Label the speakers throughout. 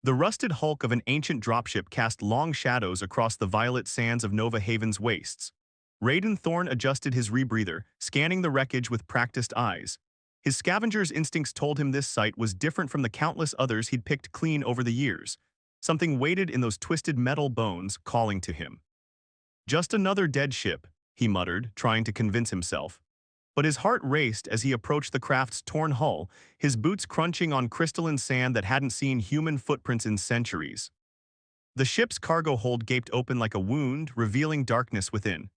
Speaker 1: The rusted hulk of an ancient dropship cast long shadows across the violet sands of Nova Haven's wastes. Raiden Thorn adjusted his rebreather, scanning the wreckage with practiced eyes. His scavenger's instincts told him this site was different from the countless others he'd picked clean over the years. Something waited in those twisted metal bones, calling to him. Just another dead ship, he muttered, trying to convince himself. But his heart raced as he approached the craft's torn hull, his boots crunching on crystalline sand that hadn't seen human footprints in centuries. The ship's cargo hold gaped open like a wound, revealing darkness within.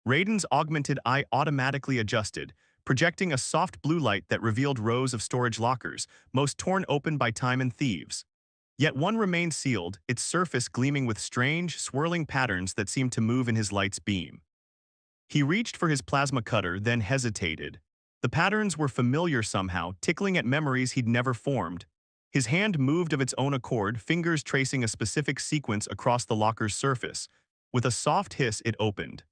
Speaker 1: Raiden's augmented eye automatically adjusted, projecting a soft blue light that revealed rows of storage lockers, most torn open by time and thieves. Yet one remained sealed, its surface gleaming with strange, swirling patterns that seemed to move in his light's beam. He reached for his plasma cutter, then hesitated. The patterns were familiar somehow, tickling at memories he'd never formed. His hand moved of its own accord, fingers tracing a specific sequence across the locker's surface. With a soft hiss, it opened.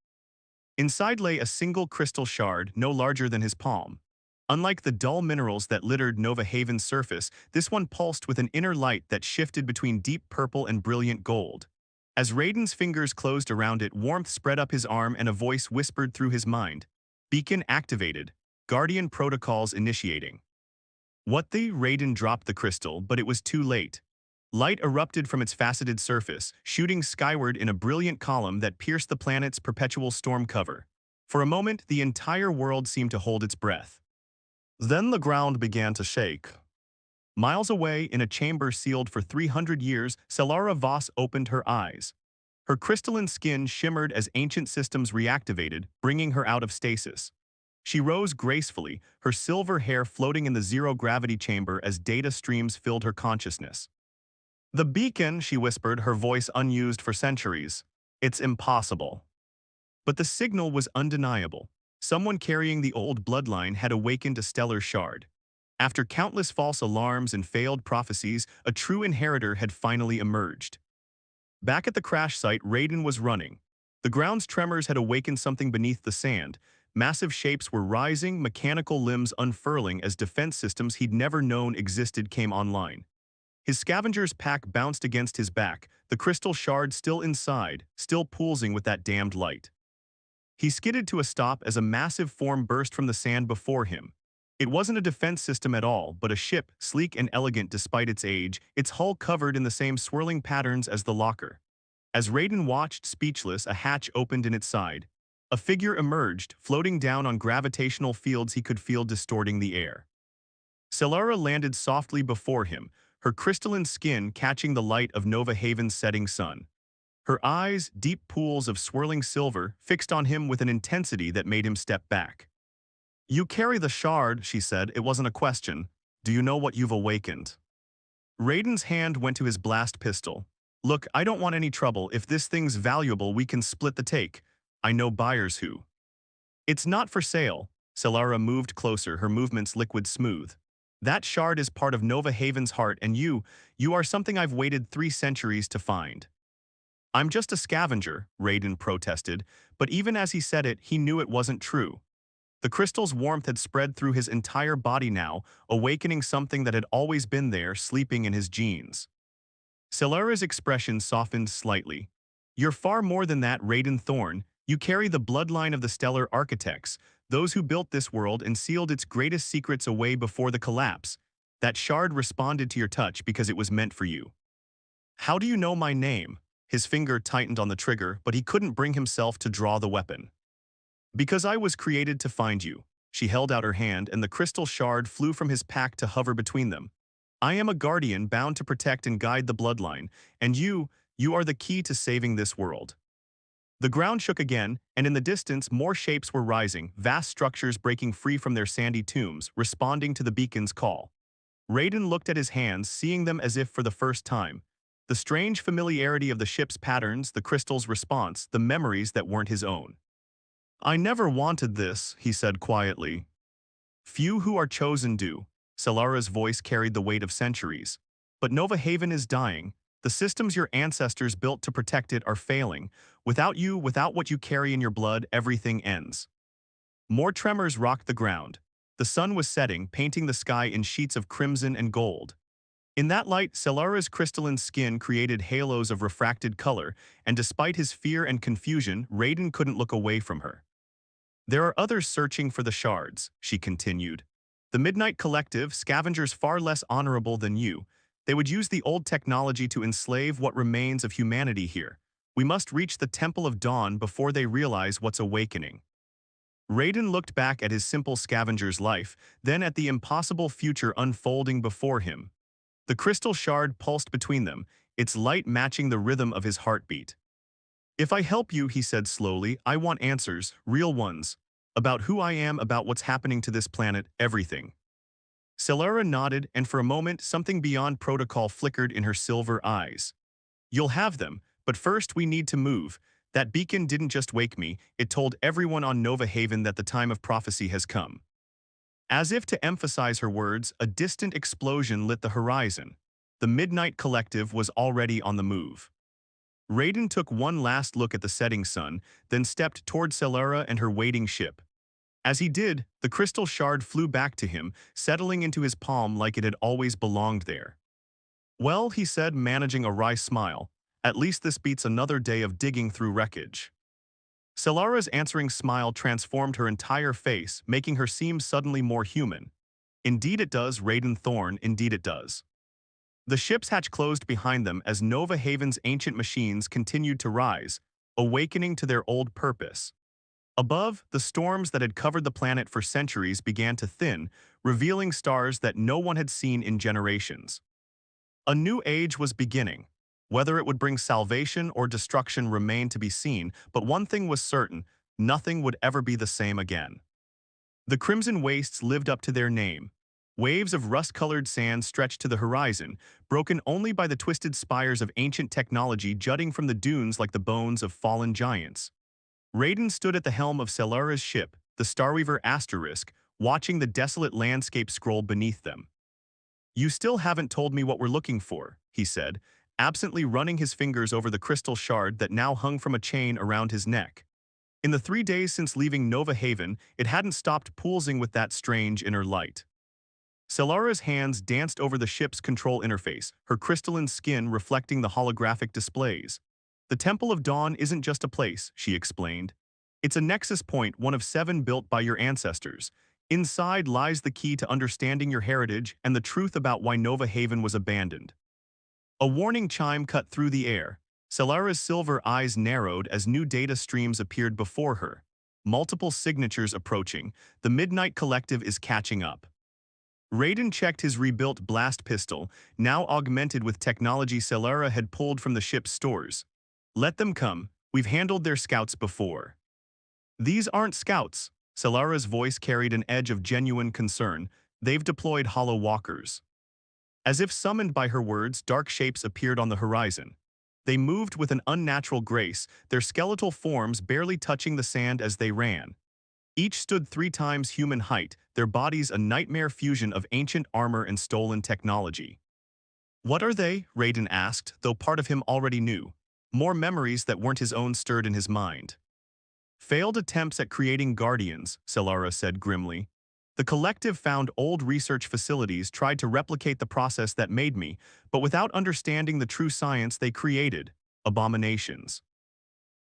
Speaker 1: Inside lay a single crystal shard, no larger than his palm. Unlike the dull minerals that littered Nova Haven's surface, this one pulsed with an inner light that shifted between deep purple and brilliant gold. As Raiden's fingers closed around it, warmth spread up his arm and a voice whispered through his mind. Beacon activated. Guardian protocols initiating. What the? Raiden dropped the crystal, but it was too late. Light erupted from its faceted surface, shooting skyward in a brilliant column that pierced the planet's perpetual storm cover. For a moment, the entire world seemed to hold its breath. Then the ground began to shake. Miles away, in a chamber sealed for 300 years, Celara Voss opened her eyes. Her crystalline skin shimmered as ancient systems reactivated, bringing her out of stasis. She rose gracefully, her silver hair floating in the zero-gravity chamber as data streams filled her consciousness. "The beacon," she whispered, her voice unused for centuries. "It's impossible." But the signal was undeniable. Someone carrying the old bloodline had awakened a stellar shard. After countless false alarms and failed prophecies, a true inheritor had finally emerged. Back at the crash site, Raiden was running. The ground's tremors had awakened something beneath the sand. Massive shapes were rising, mechanical limbs unfurling as defense systems he'd never known existed came online. His scavenger's pack bounced against his back, the crystal shard still inside, still pulsing with that damned light. He skidded to a stop as a massive form burst from the sand before him. It wasn't a defense system at all, but a ship, sleek and elegant despite its age, its hull covered in the same swirling patterns as the locker. As Raiden watched, speechless, a hatch opened in its side. A figure emerged, floating down on gravitational fields he could feel distorting the air. Celara landed softly before him, her crystalline skin catching the light of Nova Haven's setting sun. Her eyes, deep pools of swirling silver, fixed on him with an intensity that made him step back. "You carry the shard," she said. "It wasn't a question. Do you know what you've awakened?" Raiden's hand went to his blast pistol. "Look, I don't want any trouble. If this thing's valuable, we can split the take. I know buyers who." "It's not for sale." Celara moved closer, her movements liquid smooth. "That shard is part of Nova Haven's heart, and you are something I've waited 3 centuries to find." "I'm just a scavenger," Raiden protested, but even as he said it, he knew it wasn't true. The crystal's warmth had spread through his entire body now, awakening something that had always been there, sleeping in his genes. Celara's expression softened slightly. "You're far more than that, Raiden Thorn. You carry the bloodline of the stellar architects, those who built this world and sealed its greatest secrets away before the collapse. That shard responded to your touch because it was meant for you." "How do you know my name?" His finger tightened on the trigger, but he couldn't bring himself to draw the weapon. "Because I was created to find you." She held out her hand, and the crystal shard flew from his pack to hover between them. "I am a guardian bound to protect and guide the bloodline, and you are the key to saving this world." The ground shook again, and in the distance more shapes were rising, vast structures breaking free from their sandy tombs, responding to the beacon's call. Raiden looked at his hands, seeing them as if for the first time. The strange familiarity of the ship's patterns, the crystal's response, the memories that weren't his own. "I never wanted this," he said quietly. "Few who are chosen do." Celara's voice carried the weight of centuries. "But Nova Haven is dying. The systems your ancestors built to protect it are failing. Without you, without what you carry in your blood, everything ends." More tremors rocked the ground. The sun was setting, painting the sky in sheets of crimson and gold. In that light, Celara's crystalline skin created halos of refracted color, and despite his fear and confusion, Raiden couldn't look away from her. There are others searching for the shards, she continued. The Midnight Collective, scavengers far less honorable than you. They would use the old technology to enslave what remains of humanity here. We must reach the Temple of Dawn before they realize what's awakening. Raiden looked back at his simple scavenger's life, then at the impossible future unfolding before him. The crystal shard pulsed between them, its light matching the rhythm of his heartbeat. If I help you, he said slowly, I want answers, real ones. About who I am, about what's happening to this planet, everything. Celara nodded, and for a moment, something beyond protocol flickered in her silver eyes. You'll have them, but first we need to move. That beacon didn't just wake me, it told everyone on Nova Haven that the time of prophecy has come. As if to emphasize her words, a distant explosion lit the horizon. The Midnight Collective was already on the move. Raiden took one last look at the setting sun, then stepped toward Celara and her waiting ship. As he did, the crystal shard flew back to him, settling into his palm like it had always belonged there. Well, he said, managing a wry smile, at least this beats another day of digging through wreckage. Celara's answering smile transformed her entire face, making her seem suddenly more human. Indeed it does, Raiden Thorn, indeed it does. The ship's hatch closed behind them as Nova Haven's ancient machines continued to rise, awakening to their old purpose. Above, the storms that had covered the planet for centuries began to thin, revealing stars that no one had seen in generations. A new age was beginning. Whether it would bring salvation or destruction remained to be seen, but one thing was certain, nothing would ever be the same again. The Crimson Wastes lived up to their name. Waves of rust-colored sand stretched to the horizon, broken only by the twisted spires of ancient technology jutting from the dunes like the bones of fallen giants. Raiden stood at the helm of Celara's ship, the Starweaver Asterisk, watching the desolate landscape scroll beneath them. You still haven't told me what we're looking for, he said, absently running his fingers over the crystal shard that now hung from a chain around his neck. In the 3 days since leaving Nova Haven, it hadn't stopped pulsing with that strange inner light. Celara's hands danced over the ship's control interface, her crystalline skin reflecting the holographic displays. The Temple of Dawn isn't just a place, she explained. It's a nexus point, one of 7 built by your ancestors. Inside lies the key to understanding your heritage and the truth about why Nova Haven was abandoned. A warning chime cut through the air. Celara's silver eyes narrowed as new data streams appeared before her. Multiple signatures approaching. The Midnight Collective is catching up. Raiden checked his rebuilt blast pistol, now augmented with technology Celara had pulled from the ship's stores. Let them come. We've handled their scouts before. These aren't scouts. Celara's voice carried an edge of genuine concern. They've deployed hollow walkers. As if summoned by her words, dark shapes appeared on the horizon. They moved with an unnatural grace, their skeletal forms barely touching the sand as they ran. Each stood 3 times human height, their bodies a nightmare fusion of ancient armor and stolen technology. What are they? Raiden asked, though part of him already knew. More memories that weren't his own stirred in his mind. Failed attempts at creating guardians, Celara said grimly. The collective found old research facilities, tried to replicate the process that made me, but without understanding the true science they created, abominations.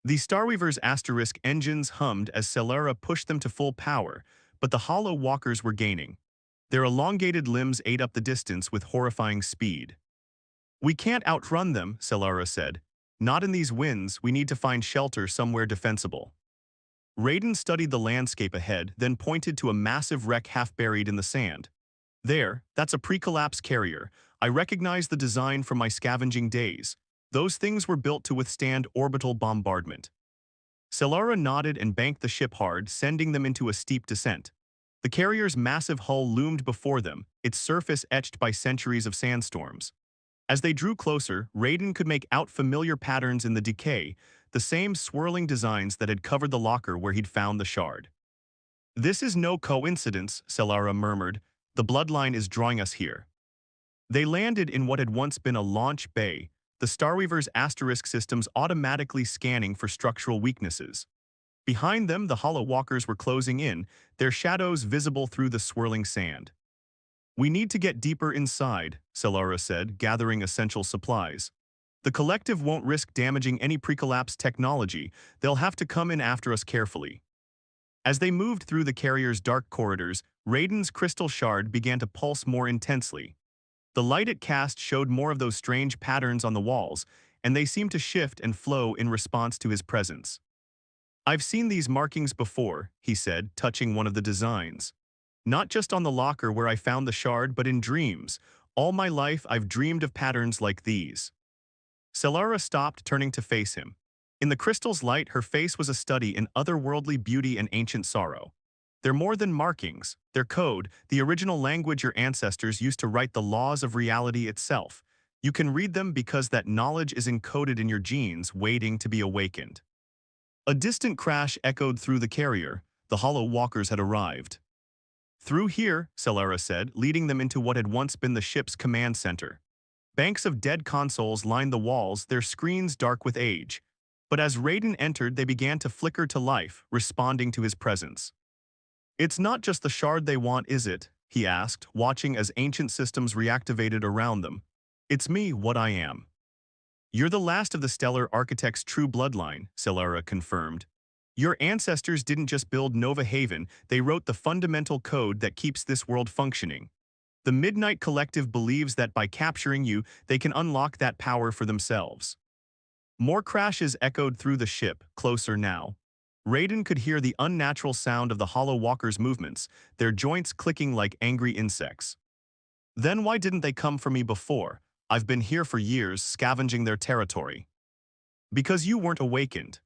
Speaker 1: The Starweaver's asterisk engines hummed as Celara pushed them to full power, but the hollow walkers were gaining. Their elongated limbs ate up the distance with horrifying speed. We can't outrun them, Celara said. Not in these winds, we need to find shelter somewhere defensible. Raiden studied the landscape ahead, then pointed to a massive wreck half buried in the sand. There, that's a pre-collapse carrier. I recognize the design from my scavenging days. Those things were built to withstand orbital bombardment. Celara nodded and banked the ship hard, sending them into a steep descent. The carrier's massive hull loomed before them, its surface etched by centuries of sandstorms. As they drew closer, Raiden could make out familiar patterns in the decay, the same swirling designs that had covered the locker where he'd found the shard. This is no coincidence, Celara murmured. The bloodline is drawing us here. They landed in what had once been a launch bay, the Starweaver's asterisk systems automatically scanning for structural weaknesses. Behind them, the hollow walkers were closing in, their shadows visible through the swirling sand. We need to get deeper inside, Solara said, gathering essential supplies. The collective won't risk damaging any pre-collapse technology. They'll have to come in after us carefully. As they moved through the carrier's dark corridors, Raiden's crystal shard began to pulse more intensely. The light it cast showed more of those strange patterns on the walls, and they seemed to shift and flow in response to his presence. I've seen these markings before, he said, touching one of the designs. Not just on the locker where I found the shard, but in dreams. All my life I've dreamed of patterns like these. Solara stopped, turning to face him. In the crystal's light, her face was a study in otherworldly beauty and ancient sorrow. They're more than markings. They're code, the original language your ancestors used to write the laws of reality itself. You can read them because that knowledge is encoded in your genes, waiting to be awakened. A distant crash echoed through the carrier. The hollow walkers had arrived. Through here, Solara said, leading them into what had once been the ship's command center. Banks of dead consoles lined the walls, their screens dark with age. But as Raiden entered, they began to flicker to life, responding to his presence. It's not just the shard they want, is it? He asked, watching as ancient systems reactivated around them. It's me, what I am. You're the last of the Stellar Architect's true bloodline, Solara confirmed. Your ancestors didn't just build Nova Haven, they wrote the fundamental code that keeps this world functioning. The Midnight Collective believes that by capturing you, they can unlock that power for themselves. More crashes echoed through the ship, closer now. Raiden could hear the unnatural sound of the Hollow Walkers' movements, their joints clicking like angry insects. Then why didn't they come for me before? I've been here for years, scavenging their territory. Because you weren't awakened.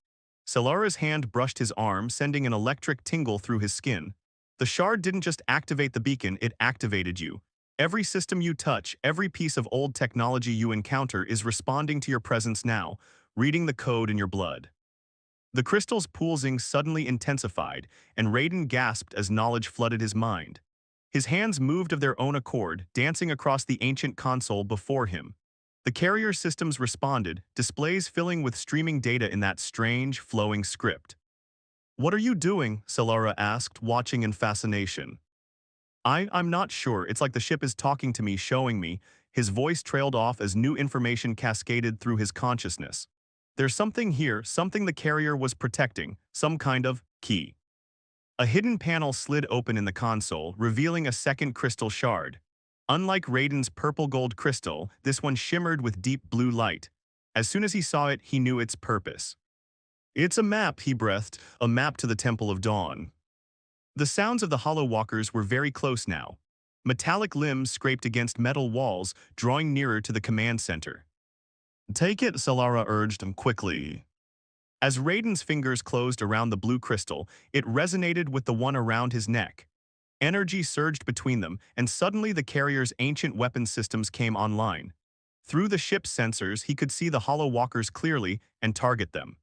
Speaker 1: Solara's hand brushed his arm, sending an electric tingle through his skin. The shard didn't just activate the beacon, it activated you. Every system you touch, every piece of old technology you encounter is responding to your presence now, reading the code in your blood. The crystal's pulsing suddenly intensified, and Raiden gasped as knowledge flooded his mind. His hands moved of their own accord, dancing across the ancient console before him. The carrier systems responded, displays filling with streaming data in that strange, flowing script. "What are you doing?" Solara asked, watching in fascination. I'm not sure. It's like the ship is talking to me, showing me." His voice trailed off as new information cascaded through his consciousness. There's something here, something the carrier was protecting, some kind of key. A hidden panel slid open in the console, revealing a second crystal shard. Unlike Raiden's purple-gold crystal, this one shimmered with deep blue light. As soon as he saw it, he knew its purpose. "It's a map," he breathed, "a map to the Temple of Dawn." The sounds of the Hollow Walkers were very close now. Metallic limbs scraped against metal walls, drawing nearer to the command center. "Take it," Solara urged him quickly. As Raiden's fingers closed around the blue crystal, it resonated with the one around his neck. Energy surged between them, and suddenly the carrier's ancient weapon systems came online. Through the ship's sensors, he could see the Hollow Walkers clearly and target them.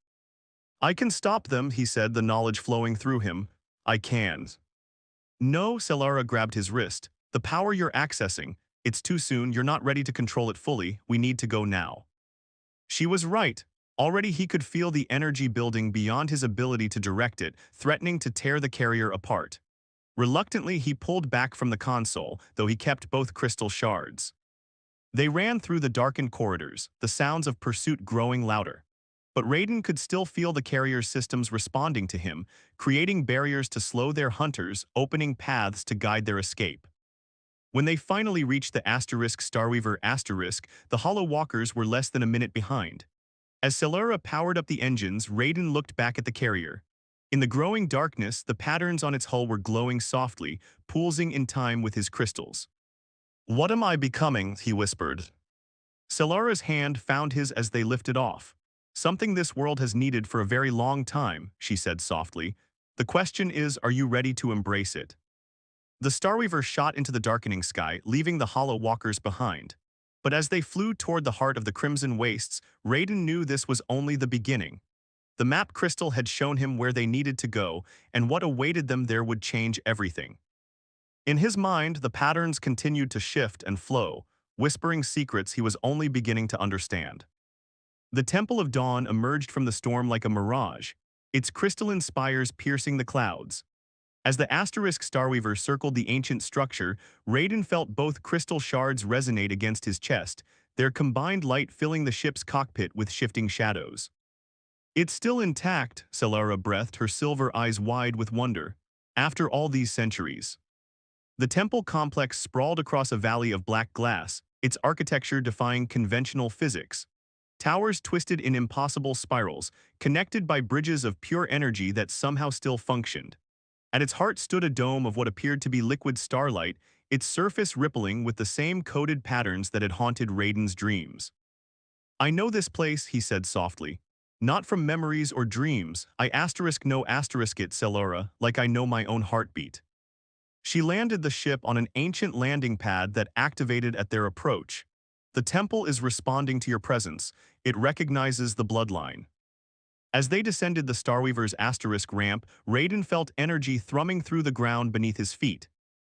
Speaker 1: "I can stop them," he said, the knowledge flowing through him. "I can." "No," Solara grabbed his wrist. "The power you're accessing, it's too soon, you're not ready to control it fully, we need to go now." She was right. Already he could feel the energy building beyond his ability to direct it, threatening to tear the carrier apart. Reluctantly, he pulled back from the console, though he kept both crystal shards. They ran through the darkened corridors, the sounds of pursuit growing louder. But Raiden could still feel the carrier's systems responding to him, creating barriers to slow their hunters, opening paths to guide their escape. When they finally reached the Starweaver Asterisk, the Hollow Walkers were less than a minute behind. As Solara powered up the engines, Raiden looked back at the carrier. In the growing darkness, the patterns on its hull were glowing softly, pulsing in time with his crystals. "What am I becoming?" he whispered. Solara's hand found his as they lifted off. "Something this world has needed for a very long time," she said softly. "The question is, are you ready to embrace it?" The Starweaver shot into the darkening sky, leaving the Hollow Walkers behind. But as they flew toward the heart of the Crimson Wastes, Raiden knew this was only the beginning. The map crystal had shown him where they needed to go, and what awaited them there would change everything. In his mind, the patterns continued to shift and flow, whispering secrets he was only beginning to understand. The Temple of Dawn emerged from the storm like a mirage, its crystalline spires piercing the clouds. As the asterisk Starweaver circled the ancient structure, Raiden felt both crystal shards resonate against his chest, their combined light filling the ship's cockpit with shifting shadows. "It's still intact," Celara breathed, her silver eyes wide with wonder. "After all these centuries." The temple complex sprawled across a valley of black glass, its architecture defying conventional physics. Towers twisted in impossible spirals, connected by bridges of pure energy that somehow still functioned. At its heart stood a dome of what appeared to be liquid starlight, its surface rippling with the same coded patterns that had haunted Raiden's dreams. "I know this place," he said softly. "Not from memories or dreams, I asterisk no asterisk it, Celora, like I know my own heartbeat." She landed the ship on an ancient landing pad that activated at their approach. "The temple is responding to your presence. It recognizes the bloodline." As they descended the Starweaver's asterisk ramp, Raiden felt energy thrumming through the ground beneath his feet.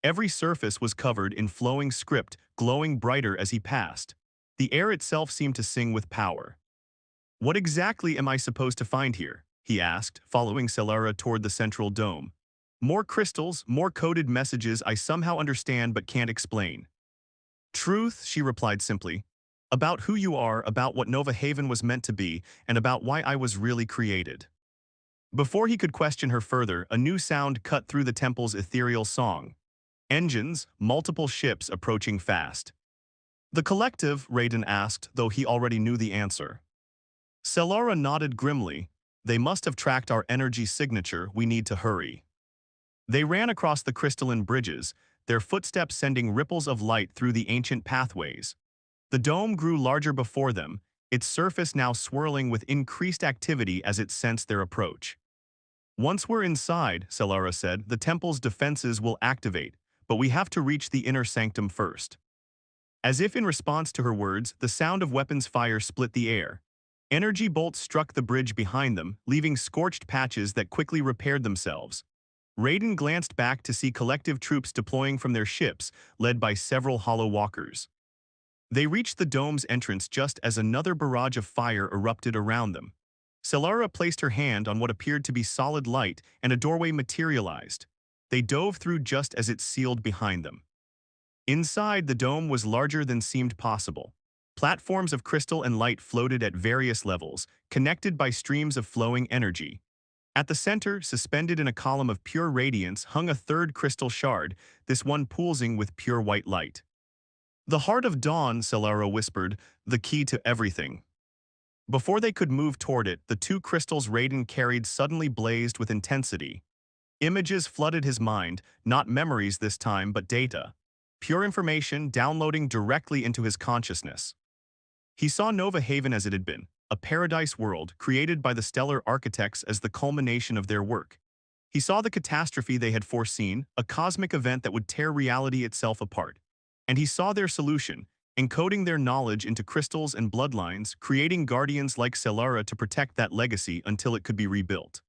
Speaker 1: Every surface was covered in flowing script, glowing brighter as he passed. The air itself seemed to sing with power. "What exactly am I supposed to find here?" he asked, following Celara toward the central dome. "More crystals, more coded messages I somehow understand but can't explain." "Truth," she replied simply. "About who you are, about what Nova Haven was meant to be, and about why I was really created." Before he could question her further, a new sound cut through the temple's ethereal song. Engines, multiple ships approaching fast. "The collective?" Raiden asked, though he already knew the answer. Celara nodded grimly. "They must have tracked our energy signature. We need to hurry." They ran across the crystalline bridges, their footsteps sending ripples of light through the ancient pathways. The dome grew larger before them, its surface now swirling with increased activity as it sensed their approach. "Once we're inside," Celara said, "the temple's defenses will activate, but we have to reach the inner sanctum first." As if in response to her words, the sound of weapons fire split the air. Energy bolts struck the bridge behind them, leaving scorched patches that quickly repaired themselves. Raiden glanced back to see collective troops deploying from their ships, led by several hollow walkers. They reached the dome's entrance just as another barrage of fire erupted around them. Celara placed her hand on what appeared to be solid light, and a doorway materialized. They dove through just as it sealed behind them. Inside, the dome was larger than seemed possible. Platforms of crystal and light floated at various levels, connected by streams of flowing energy. At the center, suspended in a column of pure radiance, hung a third crystal shard, this one pulsing with pure white light. "The Heart of Dawn," Celara whispered, "the key to everything." Before they could move toward it, the two crystals Raiden carried suddenly blazed with intensity. Images flooded his mind, not memories this time, but data. Pure information downloading directly into his consciousness. He saw Nova Haven as it had been, a paradise world created by the stellar architects as the culmination of their work. He saw the catastrophe they had foreseen, a cosmic event that would tear reality itself apart. And he saw their solution, encoding their knowledge into crystals and bloodlines, creating guardians like Celara to protect that legacy until it could be rebuilt.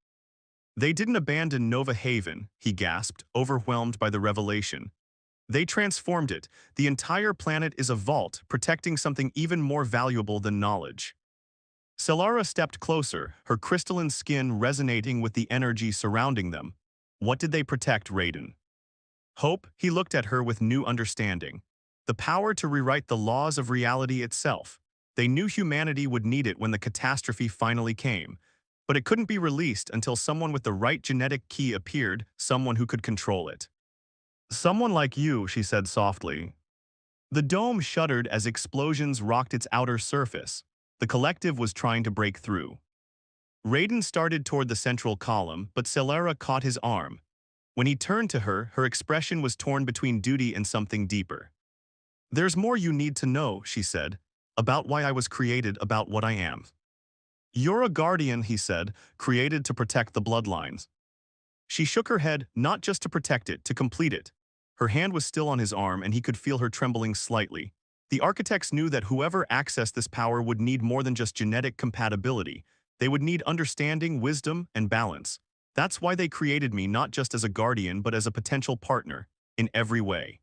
Speaker 1: "They didn't abandon Nova Haven," he gasped, overwhelmed by the revelation. "They transformed it. The entire planet is a vault, protecting something even more valuable than knowledge." Celara stepped closer, her crystalline skin resonating with the energy surrounding them. "What did they protect, Raiden?" "Hope." He looked at her with new understanding. "The power to rewrite the laws of reality itself. They knew humanity would need it when the catastrophe finally came. But it couldn't be released until someone with the right genetic key appeared, someone who could control it." "Someone like you," she said softly. The dome shuddered as explosions rocked its outer surface. The collective was trying to break through. Raiden started toward the central column, but Celara caught his arm. When he turned to her, her expression was torn between duty and something deeper. "There's more you need to know," she said, "about why I was created, about what I am." "You're a guardian," he said, "created to protect the bloodlines." She shook her head, not just to protect it, to complete it. Her hand was still on his arm, and he could feel her trembling slightly. The architects knew that whoever accessed this power would need more than just genetic compatibility. They would need understanding, wisdom, and balance. "That's why they created me, not just as a guardian, but as a potential partner, in every way."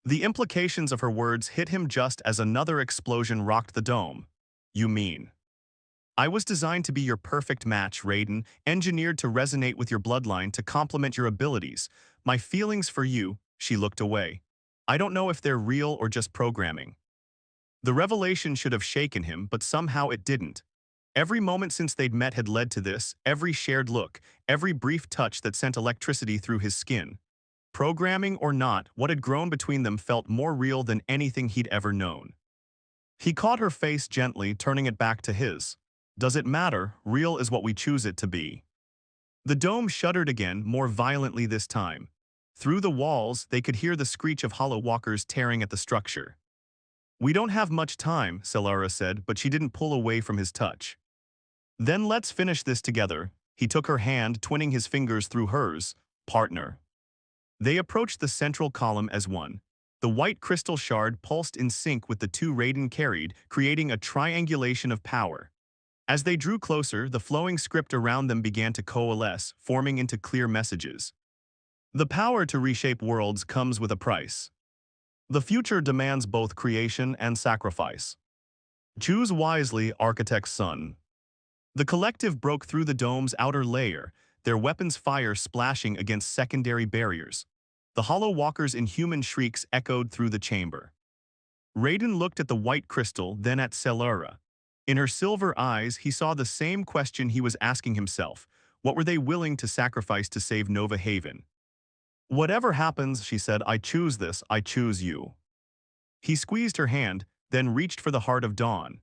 Speaker 1: The implications of her words hit him just as another explosion rocked the dome. "You mean?" I was designed to be your perfect match, Raiden, engineered to resonate with your bloodline to complement your abilities. My feelings for you, she looked away. I don't know if they're real or just programming. The revelation should have shaken him, but somehow it didn't. Every moment since they'd met had led to this, every shared look, every brief touch that sent electricity through his skin. Programming or not, what had grown between them felt more real than anything he'd ever known. He caught her face gently, turning it back to his. Does it matter? Real is what we choose it to be. The dome shuddered again, more violently this time. Through the walls, they could hear the screech of hollow walkers tearing at the structure. We don't have much time, Celara said, but she didn't pull away from his touch. Then let's finish this together. He took her hand, twinning his fingers through hers. Partner. They approached the central column as one. The white crystal shard pulsed in sync with the two Raiden carried, creating a triangulation of power. As they drew closer, the flowing script around them began to coalesce, forming into clear messages. The power to reshape worlds comes with a price. The future demands both creation and sacrifice. Choose wisely, Architect's son. The collective broke through the dome's outer layer, their weapons' fire splashing against secondary barriers. The hollow walkers' inhuman shrieks echoed through the chamber. Raiden looked at the white crystal, then at Celara. In her silver eyes, he saw the same question he was asking himself. What were they willing to sacrifice to save Nova Haven? Whatever happens, she said, I choose this, I choose you. He squeezed her hand, then reached for the heart of dawn.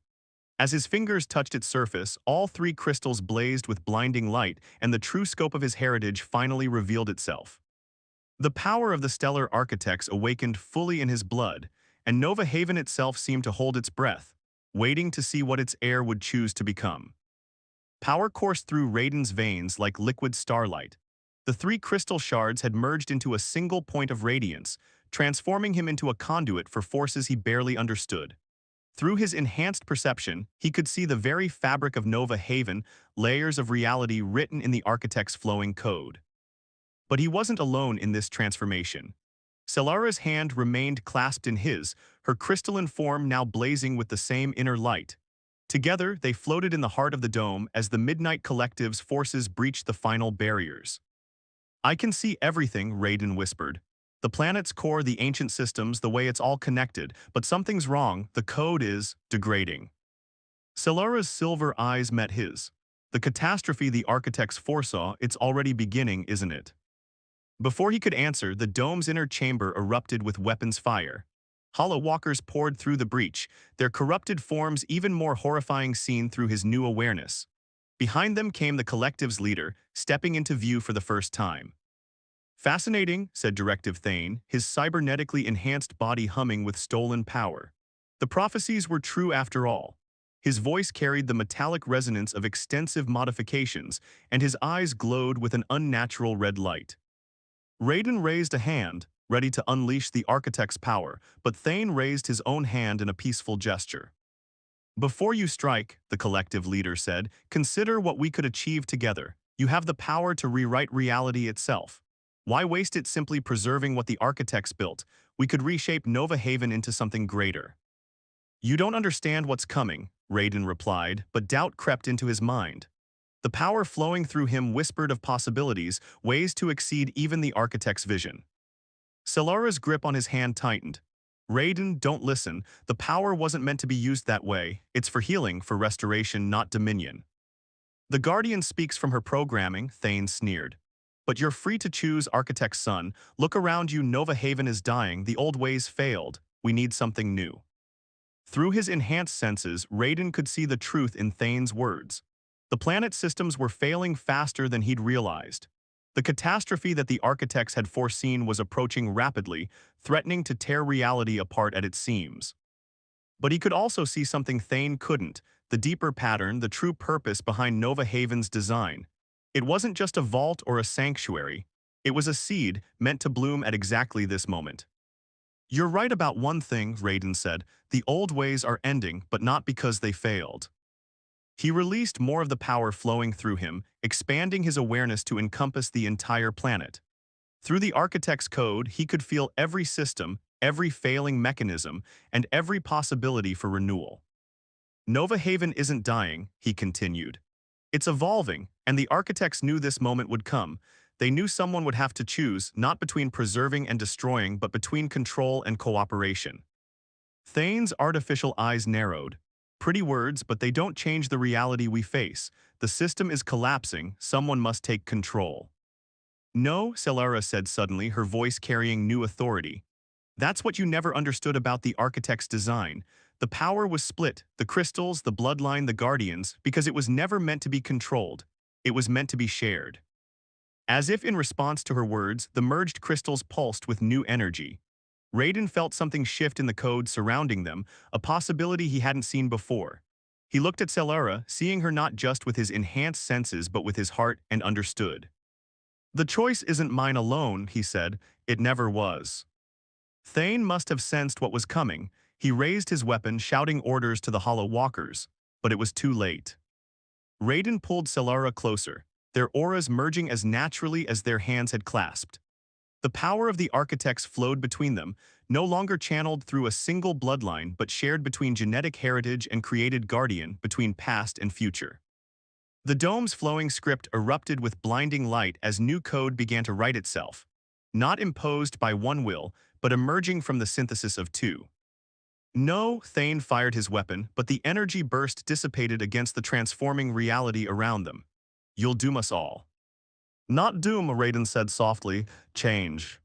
Speaker 1: As his fingers touched its surface, all three crystals blazed with blinding light, and the true scope of his heritage finally revealed itself. The power of the stellar architects awakened fully in his blood, and Nova Haven itself seemed to hold its breath, waiting to see what its heir would choose to become. Power coursed through Raiden's veins like liquid starlight. The three crystal shards had merged into a single point of radiance, transforming him into a conduit for forces he barely understood. Through his enhanced perception, he could see the very fabric of Nova Haven, layers of reality written in the architect's flowing code. But he wasn't alone in this transformation. Celara's hand remained clasped in his, her crystalline form now blazing with the same inner light. Together, they floated in the heart of the dome as the Midnight Collective's forces breached the final barriers. I can see everything, Raiden whispered. The planet's core, the ancient systems, the way it's all connected, but something's wrong, the code is degrading. Celara's silver eyes met his. The catastrophe the architects foresaw, it's already beginning, isn't it? Before he could answer, the dome's inner chamber erupted with weapons fire. Hollow walkers poured through the breach, their corrupted forms even more horrifying seen through his new awareness. Behind them came the collective's leader, stepping into view for the first time. Fascinating, said Directive Thane, his cybernetically enhanced body humming with stolen power. The prophecies were true after all. His voice carried the metallic resonance of extensive modifications, and his eyes glowed with an unnatural red light. Raiden raised a hand, ready to unleash the architect's power, but Thane raised his own hand in a peaceful gesture. Before you strike, the collective leader said, consider what we could achieve together. You have the power to rewrite reality itself. Why waste it simply preserving what the architects built? We could reshape Nova Haven into something greater. You don't understand what's coming, Raiden replied, but doubt crept into his mind. The power flowing through him whispered of possibilities, ways to exceed even the architect's vision. Celara's grip on his hand tightened. Raiden, don't listen. The power wasn't meant to be used that way. It's for healing, for restoration, not dominion. The Guardian speaks from her programming, Thane sneered. But you're free to choose, Architect's son. Look around you, Nova Haven is dying, the old ways failed. We need something new. Through his enhanced senses, Raiden could see the truth in Thane's words. The planet systems were failing faster than he'd realized. The catastrophe that the architects had foreseen was approaching rapidly, threatening to tear reality apart at its seams. But he could also see something Thane couldn't, the deeper pattern, the true purpose behind Nova Haven's design. It wasn't just a vault or a sanctuary. It was a seed meant to bloom at exactly this moment. You're right about one thing, Raiden said. The old ways are ending, but not because they failed. He released more of the power flowing through him, expanding his awareness to encompass the entire planet. Through the architect's code, he could feel every system, every failing mechanism, and every possibility for renewal. Nova Haven isn't dying, he continued. It's evolving, and the architects knew this moment would come. They knew someone would have to choose, not between preserving and destroying, but between control and cooperation. Thane's artificial eyes narrowed. Pretty words, but they don't change the reality we face. The system is collapsing, someone must take control. No, Celara said suddenly, her voice carrying new authority. That's what you never understood about the architect's design. The power was split, the crystals, the bloodline, the guardians, because it was never meant to be controlled. It was meant to be shared. As if in response to her words, the merged crystals pulsed with new energy. Raiden felt something shift in the code surrounding them, a possibility he hadn't seen before. He looked at Celara, seeing her not just with his enhanced senses but with his heart, and understood. The choice isn't mine alone, he said. It never was. Thane must have sensed what was coming. He raised his weapon, shouting orders to the Hollow Walkers, but it was too late. Raiden pulled Celara closer, their auras merging as naturally as their hands had clasped. The power of the architects flowed between them, no longer channeled through a single bloodline but shared between genetic heritage and created guardian, between past and future. The dome's flowing script erupted with blinding light as new code began to write itself, not imposed by one will, but emerging from the synthesis of two. No, Thane fired his weapon, but the energy burst dissipated against the transforming reality around them. You'll doom us all. Not doom, Raiden said softly, change.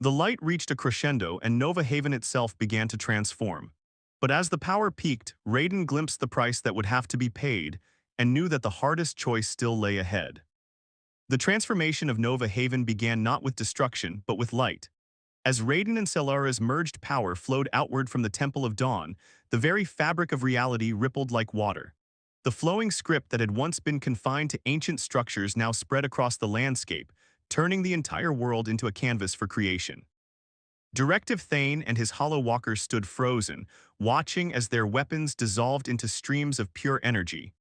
Speaker 1: The light reached a crescendo and Nova Haven itself began to transform. But as the power peaked, Raiden glimpsed the price that would have to be paid and knew that the hardest choice still lay ahead. The transformation of Nova Haven began not with destruction, but with light. As Raiden and Celara's merged power flowed outward from the Temple of Dawn, the very fabric of reality rippled like water. The flowing script that had once been confined to ancient structures now spread across the landscape, turning the entire world into a canvas for creation. Directive Thane and his Hollow Walkers stood frozen, watching as their weapons dissolved into streams of pure energy.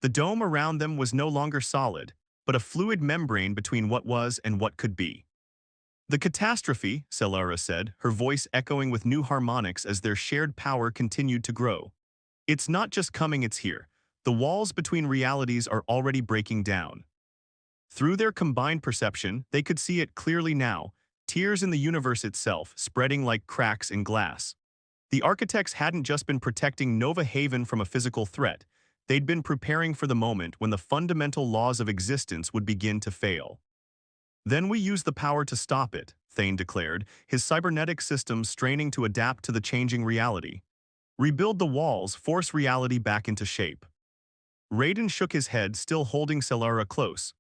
Speaker 1: The dome around them was no longer solid, but a fluid membrane between what was and what could be. The catastrophe, Celara said, her voice echoing with new harmonics as their shared power continued to grow. It's not just coming, it's here. The walls between realities are already breaking down. Through their combined perception, they could see it clearly now, tears in the universe itself spreading like cracks in glass. The architects hadn't just been protecting Nova Haven from a physical threat, they'd been preparing for the moment when the fundamental laws of existence would begin to fail. Then we use the power to stop it, Thane declared, his cybernetic systems straining to adapt to the changing reality. Rebuild the walls, force reality back into shape. Raiden shook his head, still holding Celara close.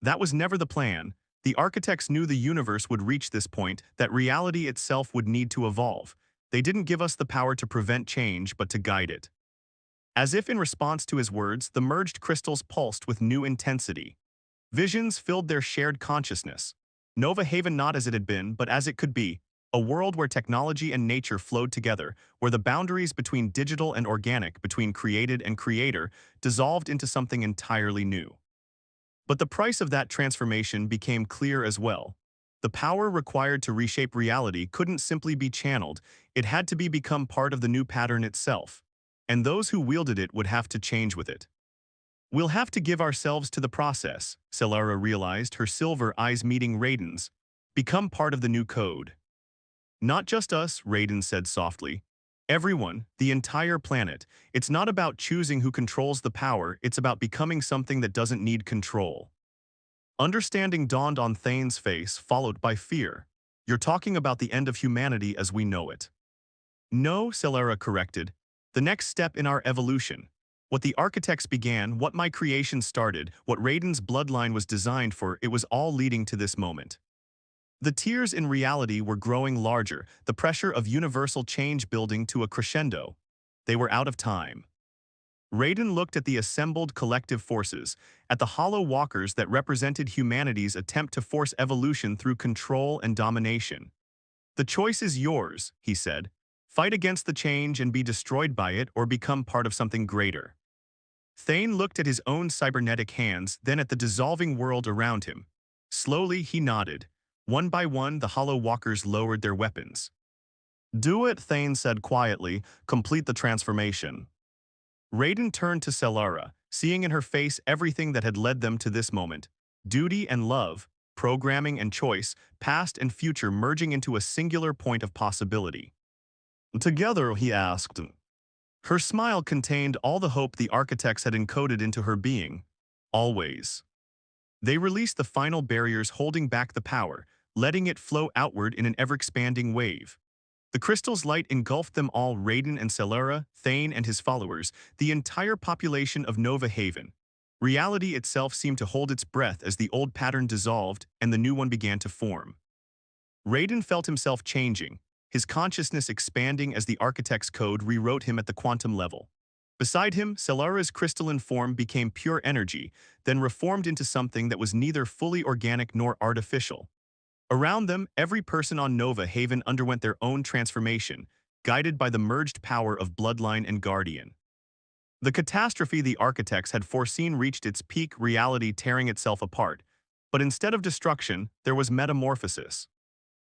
Speaker 1: That was never the plan. The architects knew the universe would reach this point, that reality itself would need to evolve. They didn't give us the power to prevent change, but to guide it. As if in response to his words, the merged crystals pulsed with new intensity. Visions filled their shared consciousness. Nova Haven not as it had been, but as it could be. A world where technology and nature flowed together, where the boundaries between digital and organic, between created and creator, dissolved into something entirely new. But the price of that transformation became clear as well. The power required to reshape reality couldn't simply be channeled, it had to become part of the new pattern itself. And those who wielded it would have to change with it. We'll have to give ourselves to the process, Celara realized, her silver eyes meeting Raiden's. Become part of the new code. Not just us, Raiden said softly. Everyone, the entire planet. It's not about choosing who controls the power, it's about becoming something that doesn't need control. Understanding dawned on Thane's face, followed by fear. You're talking about the end of humanity as we know it. No, Celara corrected. The next step in our evolution. What the architects began, what my creation started, what Raiden's bloodline was designed for, it was all leading to this moment. The tears in reality were growing larger, the pressure of universal change building to a crescendo. They were out of time. Raiden looked at the assembled collective forces, at the hollow walkers that represented humanity's attempt to force evolution through control and domination. The choice is yours, he said. Fight against the change and be destroyed by it or become part of something greater. Thane looked at his own cybernetic hands, then at the dissolving world around him. Slowly, he nodded. One by one, the hollow walkers lowered their weapons. Do it, Thane said quietly. Complete the transformation. Raiden turned to Celara, seeing in her face everything that had led them to this moment. Duty and love, programming and choice, past and future merging into a singular point of possibility. Together, he asked. Her smile contained all the hope the architects had encoded into her being. Always. They released the final barriers holding back the power, letting it flow outward in an ever-expanding wave. The crystal's light engulfed them all, Raiden and Celara, Thane and his followers, the entire population of Nova Haven. Reality itself seemed to hold its breath as the old pattern dissolved and the new one began to form. Raiden felt himself changing, his consciousness expanding as the architect's code rewrote him at the quantum level. Beside him, Celara's crystalline form became pure energy, then reformed into something that was neither fully organic nor artificial. Around them, every person on Nova Haven underwent their own transformation, guided by the merged power of Bloodline and Guardian. The catastrophe the architects had foreseen reached its peak, reality tearing itself apart. But instead of destruction, there was metamorphosis.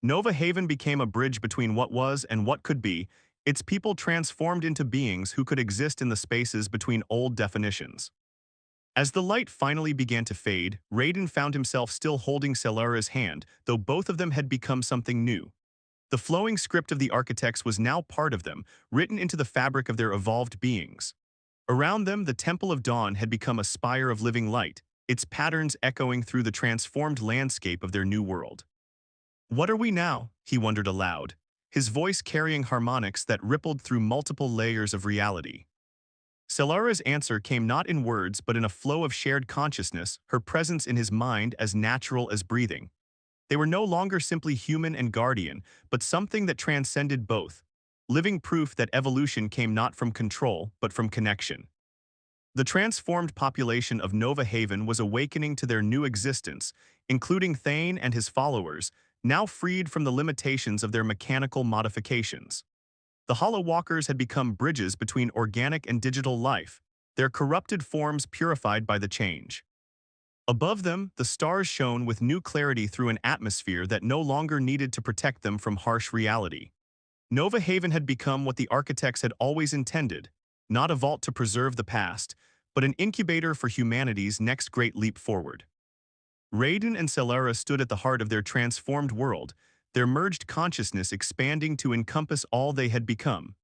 Speaker 1: Nova Haven became a bridge between what was and what could be, its people transformed into beings who could exist in the spaces between old definitions. As the light finally began to fade, Raiden found himself still holding Celara's hand, though both of them had become something new. The flowing script of the architects was now part of them, written into the fabric of their evolved beings. Around them, the Temple of Dawn had become a spire of living light, its patterns echoing through the transformed landscape of their new world. What are we now? He wondered aloud, his voice carrying harmonics that rippled through multiple layers of reality. Celara's answer came not in words but in a flow of shared consciousness, her presence in his mind as natural as breathing. They were no longer simply human and guardian, but something that transcended both, living proof that evolution came not from control but from connection. The transformed population of Nova Haven was awakening to their new existence, including Thane and his followers, now freed from the limitations of their mechanical modifications. The Hollow Walkers had become bridges between organic and digital life, their corrupted forms purified by the change. Above them, the stars shone with new clarity through an atmosphere that no longer needed to protect them from harsh reality. Nova Haven had become what the architects had always intended, not a vault to preserve the past, but an incubator for humanity's next great leap forward. Raiden and Celara stood at the heart of their transformed world, their merged consciousness expanding to encompass all they had become.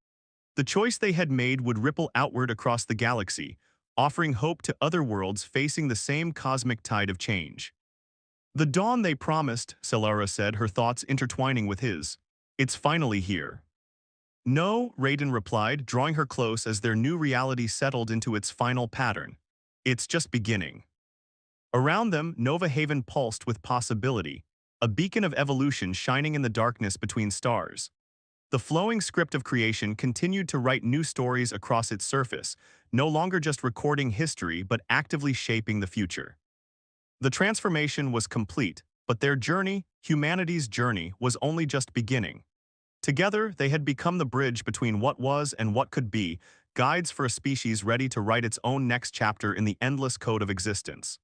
Speaker 1: The choice they had made would ripple outward across the galaxy, offering hope to other worlds facing the same cosmic tide of change. The dawn they promised, Celara said, her thoughts intertwining with his. It's finally here. No, Raiden replied, drawing her close as their new reality settled into its final pattern. It's just beginning. Around them, Nova Haven pulsed with possibility, a beacon of evolution shining in the darkness between stars. The flowing script of creation continued to write new stories across its surface, no longer just recording history but actively shaping the future. The transformation was complete, but their journey, humanity's journey, was only just beginning. Together, they had become the bridge between what was and what could be, guides for a species ready to write its own next chapter in the endless code of existence.